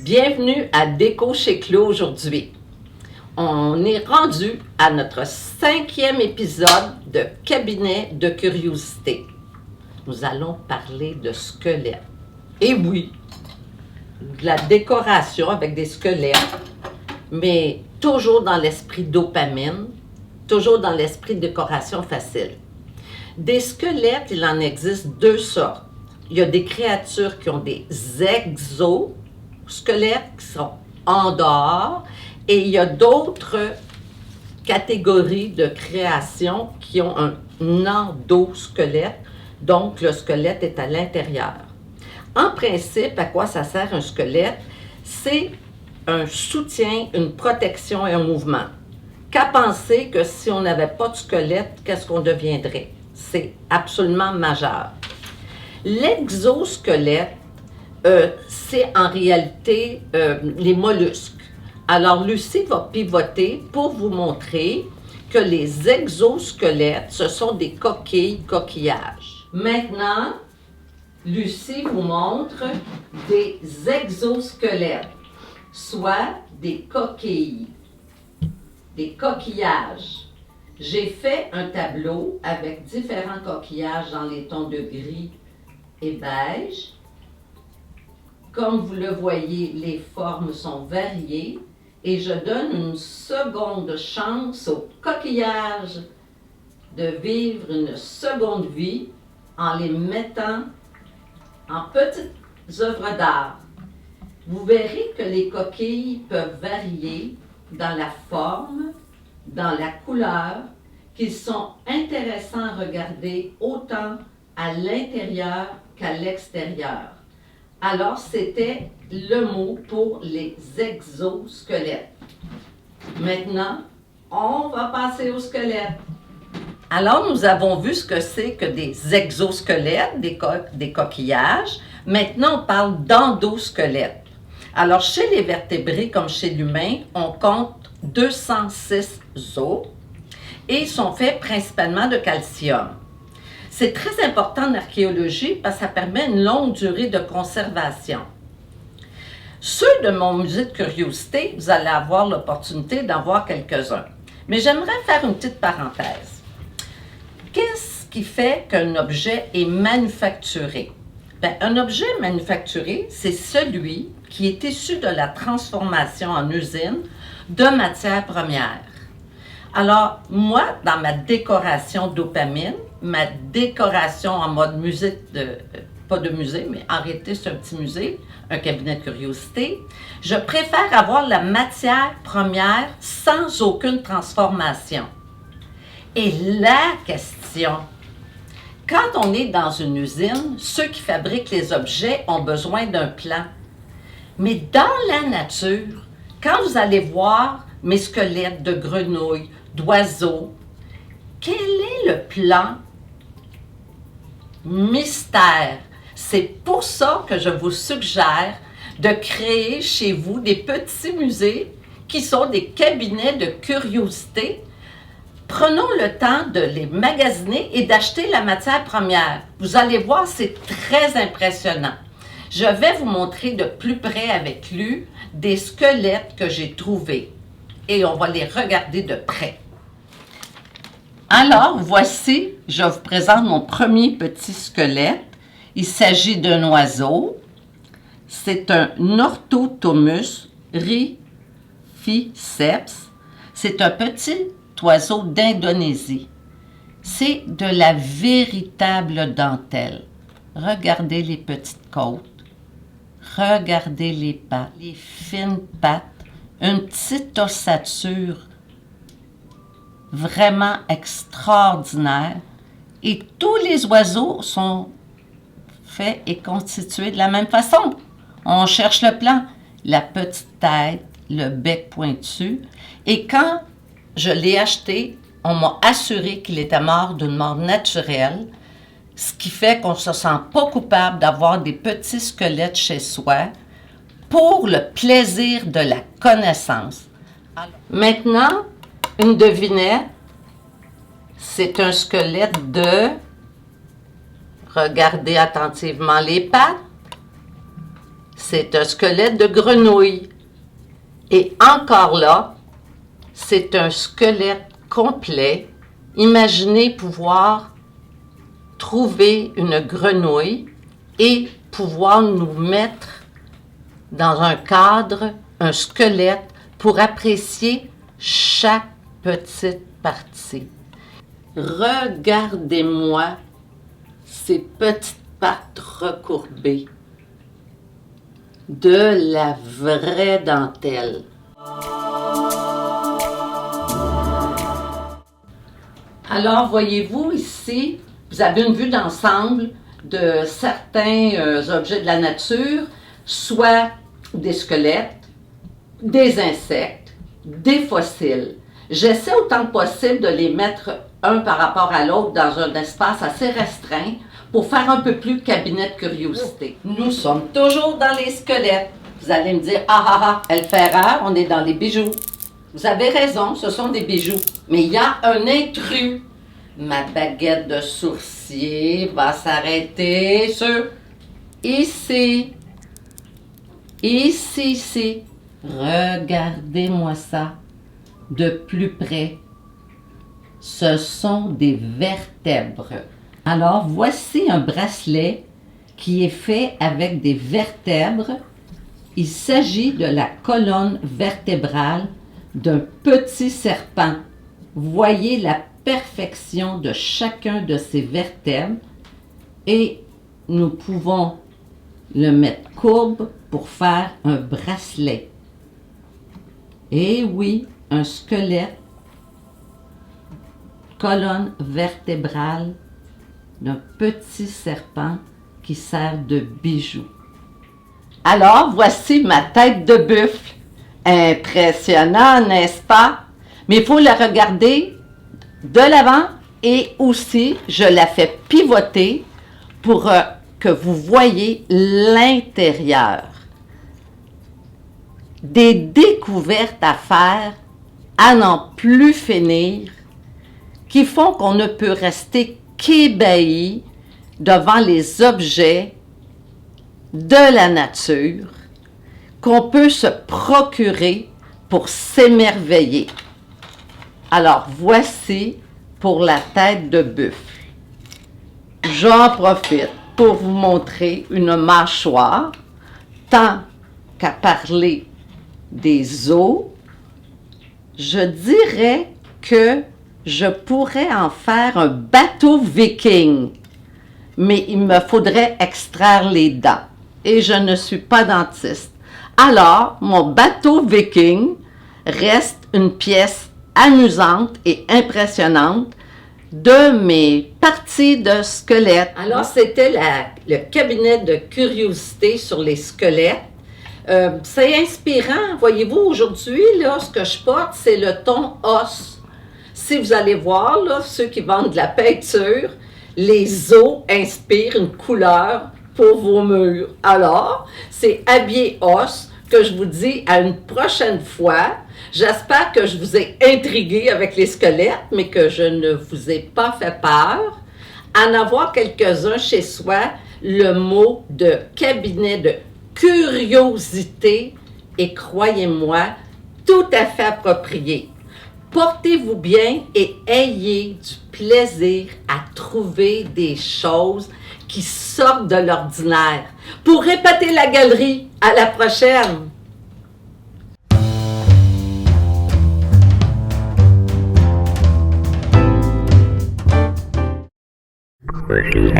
Bienvenue à Déco chez Clos aujourd'hui. On est rendu à notre 5e épisode de Cabinet de curiosité. Nous allons parler de squelettes. Et oui, de la décoration avec des squelettes, mais toujours dans l'esprit dopamine, toujours dans l'esprit de décoration facile. Des squelettes, il en existe deux sortes. Il y a des créatures qui ont des exosquelettes qui sont en dehors, et il y a d'autres catégories de création qui ont un endosquelette, donc le squelette est à l'intérieur. En principe, à quoi ça sert un squelette? C'est un soutien, une protection et un mouvement. Qu'à penser que si on n'avait pas de squelette, qu'est-ce qu'on deviendrait? C'est absolument majeur. L'exosquelette, c'est en réalité les mollusques. Alors, Lucie va pivoter pour vous montrer que les exosquelettes, ce sont des coquillages. Maintenant, Lucie vous montre des exosquelettes, soit des coquilles, des coquillages. J'ai fait un tableau avec différents coquillages dans les tons de gris et beige. Comme vous le voyez, les formes sont variées et je donne une seconde chance aux coquillages de vivre une seconde vie en les mettant en petites œuvres d'art. Vous verrez que les coquilles peuvent varier dans la forme, dans la couleur, qu'ils sont intéressants à regarder autant à l'intérieur qu'à l'extérieur. Alors, c'était le mot pour les exosquelettes. Maintenant, on va passer aux squelettes. Alors, nous avons vu ce que c'est que des exosquelettes, des coquillages. Maintenant, on parle d'endosquelettes. Alors, chez les vertébrés comme chez l'humain, on compte 206 os et ils sont faits principalement de calcium. C'est très important en archéologie parce que ça permet une longue durée de conservation. Ceux de mon musée de curiosité, vous allez avoir l'opportunité d'en voir quelques-uns. Mais j'aimerais faire une petite parenthèse. Qu'est-ce qui fait qu'un objet est manufacturé? Bien, un objet manufacturé, c'est celui qui est issu de la transformation en usine de matières premières. Alors, moi, dans ma décoration dopamine, ma décoration en mode musée, pas de musée, mais en réalité, c'est un petit musée, un cabinet de curiosité, je préfère avoir la matière première sans aucune transformation. Et la question, quand on est dans une usine, ceux qui fabriquent les objets ont besoin d'un plan. Mais dans la nature, quand vous allez voir mes squelettes de grenouilles, d'oiseaux, quel est le plan? Mystère. C'est pour ça que je vous suggère de créer chez vous des petits musées qui sont des cabinets de curiosité. Prenons le temps de les magasiner et d'acheter la matière première. Vous allez voir, c'est très impressionnant. Je vais vous montrer de plus près avec lui des squelettes que j'ai trouvés. Et on va les regarder de près. Alors, voici, je vous présente mon premier petit squelette. Il s'agit d'un oiseau. C'est un Orthotomus rhipiceps. C'est un petit oiseau d'Indonésie. C'est de la véritable dentelle. Regardez les petites côtes. Regardez les pattes, les fines pattes. Une petite ossature vraiment extraordinaire. Et tous les oiseaux sont faits et constitués de la même façon. On cherche le plan. La petite tête, le bec pointu. Et quand je l'ai acheté, on m'a assuré qu'il était mort d'une mort naturelle, ce qui fait qu'on ne se sent pas coupable d'avoir des petits squelettes chez soi pour le plaisir de la connaissance. Maintenant, une devinette, c'est un squelette de... Regardez attentivement les pattes. C'est un squelette de grenouille. Et encore là, c'est un squelette complet. Imaginez pouvoir trouver une grenouille et pouvoir nous mettre dans un cadre, un squelette, pour apprécier chaque petite partie. Regardez-moi ces petites pattes recourbées de la vraie dentelle. Alors, voyez-vous ici, vous avez une vue d'ensemble de certains objets de la nature, soit des squelettes, des insectes, des fossiles. J'essaie autant que possible de les mettre un par rapport à l'autre dans un espace assez restreint pour faire un peu plus cabinet de curiosité. Nous sommes toujours dans les squelettes. Vous allez me dire, ah ah ah, elle fait rare, on est dans les bijoux. Vous avez raison, ce sont des bijoux. Mais il y a un intrus. Ma baguette de sourcier va s'arrêter sur ici. Ici. Regardez-moi ça de plus près. Ce sont des vertèbres. Alors, voici un bracelet qui est fait avec des vertèbres. Il s'agit de la colonne vertébrale d'un petit serpent. Voyez la perfection de chacun de ces vertèbres et nous pouvons le mettre courbe pour faire un bracelet. Et oui, un squelette, colonne vertébrale d'un petit serpent qui sert de bijou. Alors, voici ma tête de buffle. Impressionnant, n'est-ce pas? Mais il faut la regarder de l'avant et aussi, je la fais pivoter pour que vous voyez l'intérieur. Des découvertes à faire à n'en plus finir qui font qu'on ne peut rester qu'ébahi devant les objets de la nature qu'on peut se procurer pour s'émerveiller. Alors, voici pour la tête de buffle. J'en profite pour vous montrer une mâchoire, tant qu'à parler des os, je dirais que je pourrais en faire un bateau viking, mais il me faudrait extraire les dents et je ne suis pas dentiste. Alors, mon bateau viking reste une pièce amusante et impressionnante de mes parties de squelettes. Alors, c'était le cabinet de curiosité sur les squelettes. C'est inspirant. Voyez-vous, aujourd'hui, là, ce que je porte, c'est le ton os. Si vous allez voir, là, ceux qui vendent de la peinture, les os inspirent une couleur pour vos murs. Alors, c'est habillé os que je vous dis à une prochaine fois. J'espère que je vous ai intrigué avec les squelettes, mais que je ne vous ai pas fait peur. En avoir quelques-uns chez soi, le mot de cabinet de curiosité est, croyez-moi, tout à fait approprié. Portez-vous bien et ayez du plaisir à trouver des choses qui sortent de l'ordinaire. Pour répéter la galerie, à la prochaine! Where she's